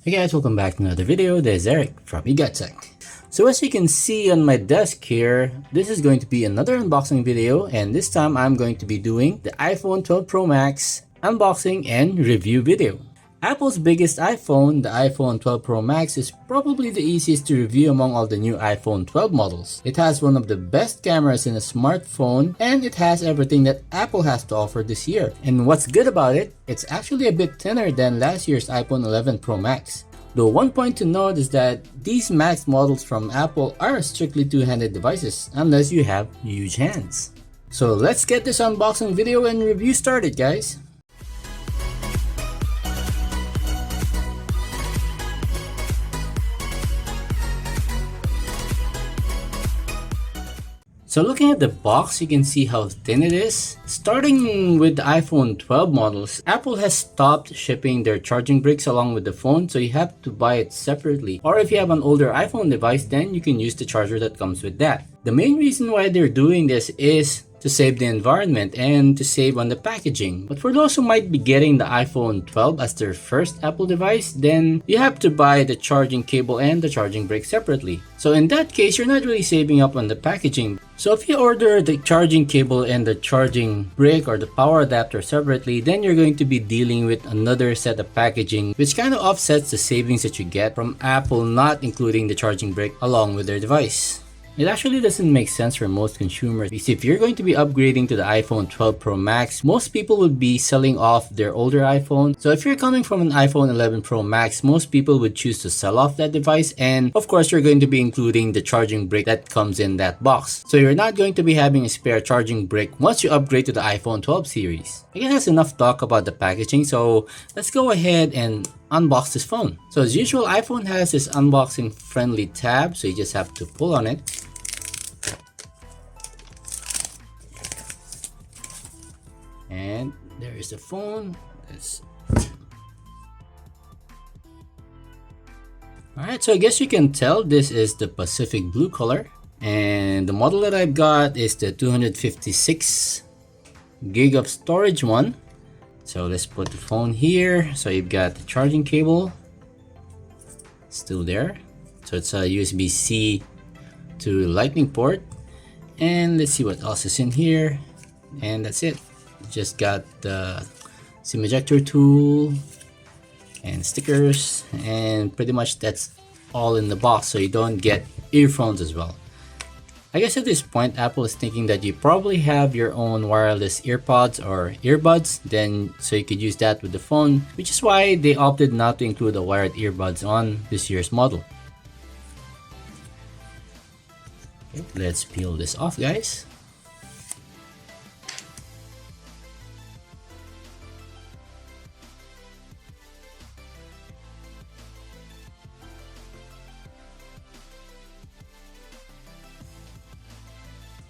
Hey guys, welcome back to another video. This is Eric from eGotTech. So as you can see on my desk here, this is going to be another unboxing video, and this time I'm going to be doing the iPhone 12 Pro Max unboxing and review video. Apple's biggest iPhone, the iPhone 12 Pro Max, is probably the easiest to review among all the new iPhone 12 models. It has one of the best cameras in a smartphone, and it has everything that Apple has to offer this year. And what's good about it, it's actually a bit thinner than last year's iPhone 11 Pro Max. Though one point to note is that these Max models from Apple are strictly two-handed devices unless you have huge hands. So let's get this unboxing video and review started, guys. So looking at the box, you can see how thin it is. Starting with the iPhone 12 models, Apple has stopped shipping their charging bricks along with the phone, so you have to buy it separately. Or if you have an older iPhone device, then you can use the charger that comes with that. The main reason why they're doing this is to save the environment and to save on the packaging. But for those who might be getting the iPhone 12 as their first Apple device, then you have to buy the charging cable and the charging brick separately. So in that case, you're not really saving up on the packaging. So if you order the charging cable and the charging brick or the power adapter separately, then you're going to be dealing with another set of packaging, which kind of offsets the savings that you get from Apple not including the charging brick along with their device. It actually doesn't make sense for most consumers, because if you're going to be upgrading to the iPhone 12 Pro Max, most people would be selling off their older iPhone. So if you're coming from an iPhone 11 Pro Max, most people would choose to sell off that device, and of course you're going to be including the charging brick that comes in that box. So you're not going to be having a spare charging brick once you upgrade to the iPhone 12 series. I guess that's enough talk about the packaging, so let's go ahead and unbox this phone. So as usual, iPhone has this unboxing friendly tab, so you just have to pull on it. And there is the phone. Alright, so I guess you can tell this is the Pacific blue color. And the model that I've got is the 256 gig of storage one. So let's put the phone here. So you've got the charging cable still there. So it's a USB-C to Lightning port. And let's see what else is in here. And that's it. Just got the SIM ejector tool and stickers, and pretty much that's all in the box, so you don't get earphones as well. I guess at this point Apple is thinking that you probably have your own wireless earpods or earbuds, then so you could use that with the phone, which is why they opted not to include the wired earbuds on this year's model. Okay, let's peel this off, guys.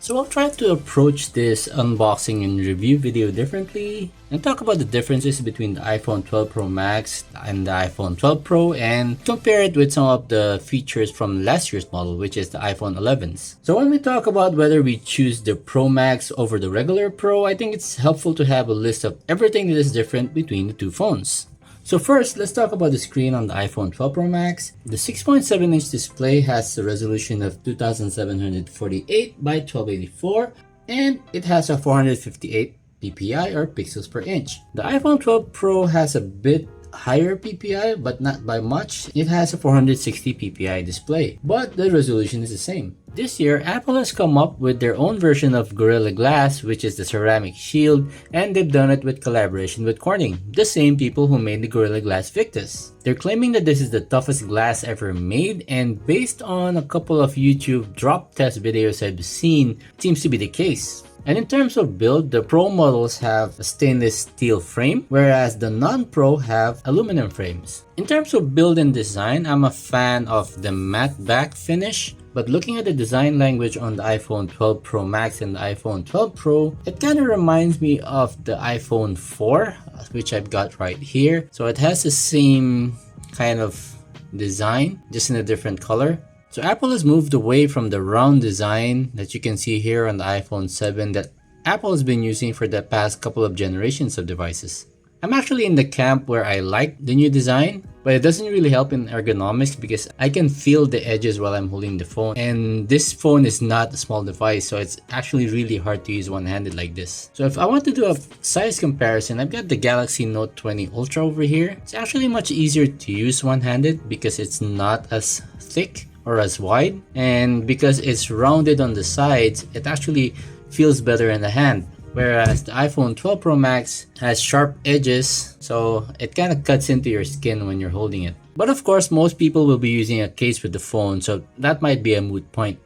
So I'll try to approach this unboxing and review video differently and talk about the differences between the iPhone 12 Pro Max and the iPhone 12 Pro and compare it with some of the features from last year's model, which is the iPhone 11s. So when we talk about whether we choose the Pro Max over the regular Pro, I think it's helpful to have a list of everything that is different between the two phones. So first, let's talk about the screen on the iPhone 12 Pro Max. The 6.7-inch display has a resolution of 2748 by 1284, and it has a 458 ppi or pixels per inch. The iPhone 12 Pro has a bit higher ppi, but not by much. It has a 460 ppi display, but the resolution is the same. This year, Apple has come up with their own version of Gorilla Glass, which is the ceramic shield, and they've done it with collaboration with Corning, the same people who made the Gorilla Glass Victus. They're claiming that this is the toughest glass ever made, and based on a couple of YouTube drop test videos I've seen, it seems to be the case. And in terms of build, the Pro models have a stainless steel frame, whereas the non-Pro have aluminum frames. In terms of build and design, I'm a fan of the matte back finish, but looking at the design language on the iPhone 12 Pro Max and the iPhone 12 Pro, it kind of reminds me of the iPhone 4, which I've got right here. So it has the same kind of design, just in a different color. So Apple has moved away from the round design that you can see here on the iPhone 7 that Apple has been using for the past couple of generations of devices. I'm actually in the camp where I like the new design, but it doesn't really help in ergonomics because I can feel the edges while I'm holding the phone. And this phone is not a small device, so it's actually really hard to use one-handed like this. So if I want to do a size comparison, I've got the Galaxy Note 20 Ultra over here. It's actually much easier to use one-handed because it's not as thick or as wide, and because it's rounded on the sides, it actually feels better in the hand. Whereas the iPhone 12 Pro Max has sharp edges, so it kind of cuts into your skin when you're holding it. But of course, most people will be using a case with the phone, so that might be a moot point.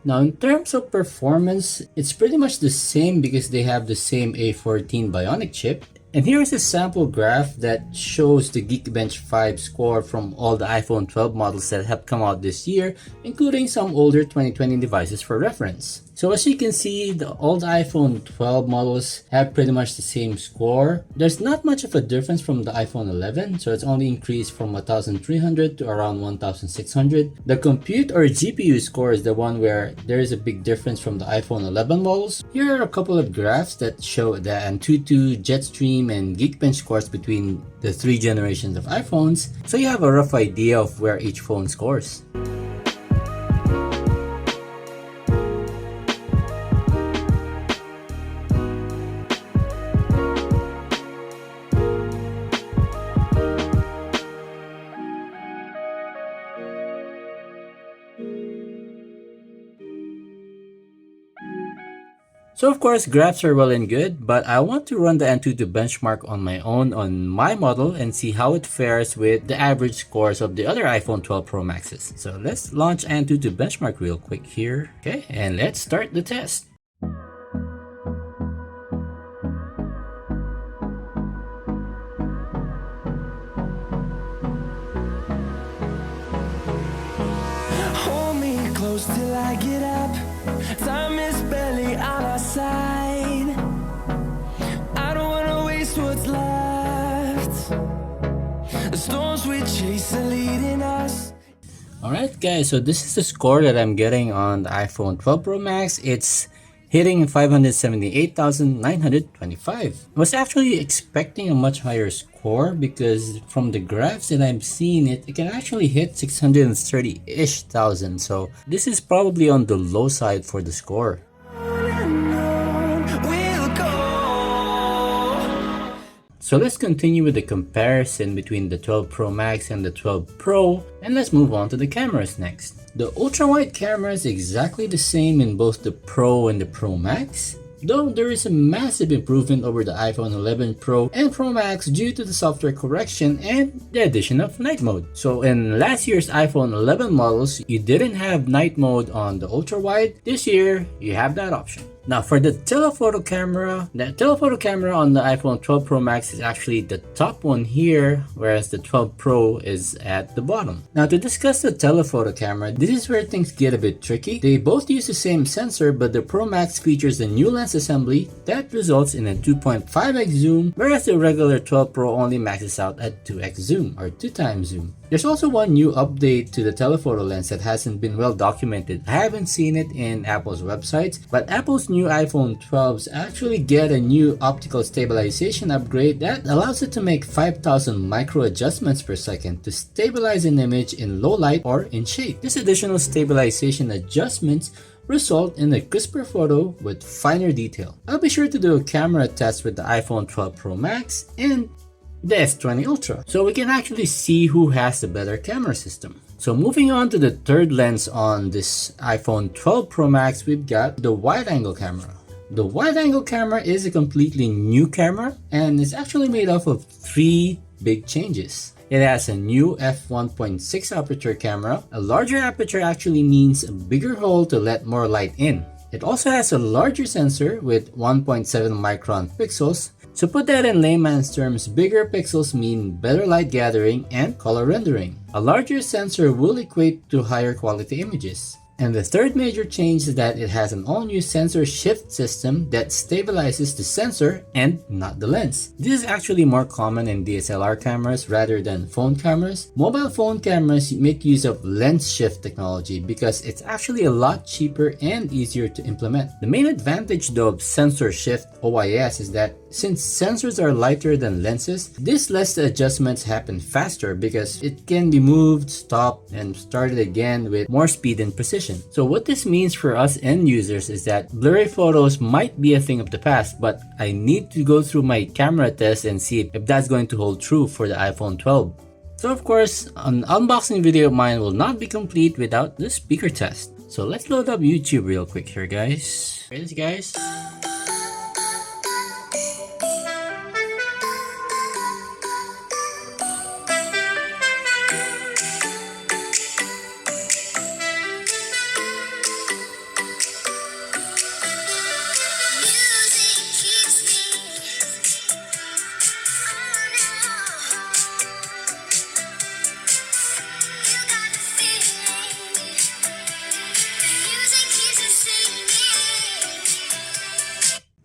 Now in terms of performance, it's pretty much the same because they have the same A14 Bionic chip. And here is a sample graph that shows the Geekbench 5 score from all the iPhone 12 models that have come out this year, including some older 2020 devices for reference. So as you can see, all the iPhone 12 models have pretty much the same score. There's not much of a difference from the iPhone 11, so it's only increased from 1300 to around 1600. The compute or GPU score is the one where there is a big difference from the iPhone 11 models. Here are a couple of graphs that show the Antutu, Jetstream, and Geekbench scores between the three generations of iPhones, so you have a rough idea of where each phone scores. So of course, graphs are well and good, but I want to run the Antutu benchmark on my own on my model and see how it fares with the average scores of the other iPhone 12 Pro Maxes. So let's launch Antutu benchmark real quick here. Okay, and let's start the test. Hold me close till I get up. Time is barely on our side. I don't wanna waste what's left. The storms we chase are leading us. Alright guys, so this is the score that I'm getting on the iPhone 12 Pro Max. It's hitting 578,925. I was actually expecting a much higher score because from the graphs that I'm seeing it can actually hit 630-ish thousand. So this is probably on the low side for the score. So let's continue with the comparison between the 12 Pro Max and the 12 Pro, and let's move on to the cameras next. The ultra-wide camera is exactly the same in both the Pro and the Pro Max, though there is a massive improvement over the iPhone 11 Pro and Pro Max due to the software correction and the addition of night mode. So in last year's iPhone 11 models, you didn't have night mode on the ultra-wide. This year, you have that option. Now for the telephoto camera, on the iPhone 12 Pro Max is actually the top one here, whereas the 12 Pro is at the bottom. Now to discuss the telephoto camera, this is where things get a bit tricky. They both use the same sensor, but the Pro Max features a new lens assembly that results in a 2.5x zoom, whereas the regular 12 Pro only maxes out at 2x zoom or 2 times zoom. There's also one new update to the telephoto lens that hasn't been well documented. I haven't seen it in Apple's websites, but Apple's new iPhone 12s actually get a new optical stabilization upgrade that allows it to make 5,000 micro adjustments per second to stabilize an image in low light or in shade. This additional stabilization adjustments result in a crisper photo with finer detail. I'll be sure to do a camera test with the iPhone 12 Pro Max and the S20 Ultra, so we can actually see who has the better camera system. So moving on to the third lens on this iPhone 12 Pro Max, we've got the wide-angle camera. The wide-angle camera is a completely new camera and is actually made up of 3 big changes. It has a new f1.6 aperture camera. A larger aperture actually means a bigger hole to let more light in. It also has a larger sensor with 1.7 micron pixels. So put that in layman's terms, bigger pixels mean better light gathering and color rendering. A larger sensor will equate to higher quality images. And the third major change is that it has an all-new sensor shift system that stabilizes the sensor and not the lens. This is actually more common in DSLR cameras rather than phone cameras. Mobile phone cameras make use of lens shift technology because it's actually a lot cheaper and easier to implement. The main advantage though of sensor shift OIS is that Since sensors are lighter than lenses, this lets the adjustments happen faster because it can be moved, stopped, and started again with more speed and precision. So what this means for us end users is that blurry photos might be a thing of the past, but I need to go through my camera test and see if that's going to hold true for the iPhone 12. So of course, an unboxing video of mine will not be complete without the speaker test. So let's load up YouTube real quick here, guys. Ready, guys?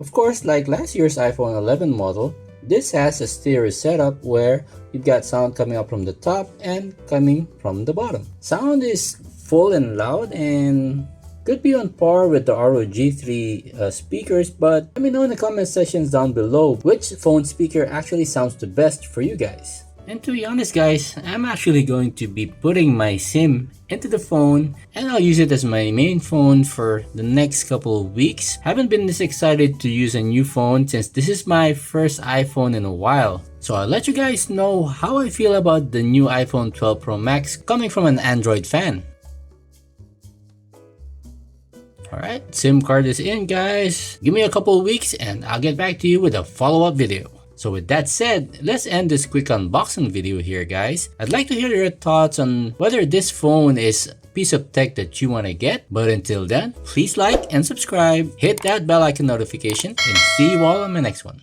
Of course, like last year's iPhone 11 model, this has a stereo setup where you've got sound coming up from the top and coming from the bottom. Sound is full and loud and could be on par with the ROG3 speakers, but let me know in the comment sections down below which phone speaker actually sounds the best for you guys. And to be honest guys, I'm actually going to be putting my SIM into the phone and I'll use it as my main phone for the next couple of weeks. Haven't been this excited to use a new phone since this is my first iPhone in a while. So I'll let you guys know how I feel about the new iPhone 12 Pro Max coming from an Android fan. Alright, SIM card is in guys. Give me a couple of weeks and I'll get back to you with a follow-up video. So with that said, let's end this quick unboxing video here guys. I'd like to hear your thoughts on whether this phone is a piece of tech that you want to get. But until then, please like and subscribe, hit that bell icon notification, and see you all on my next one.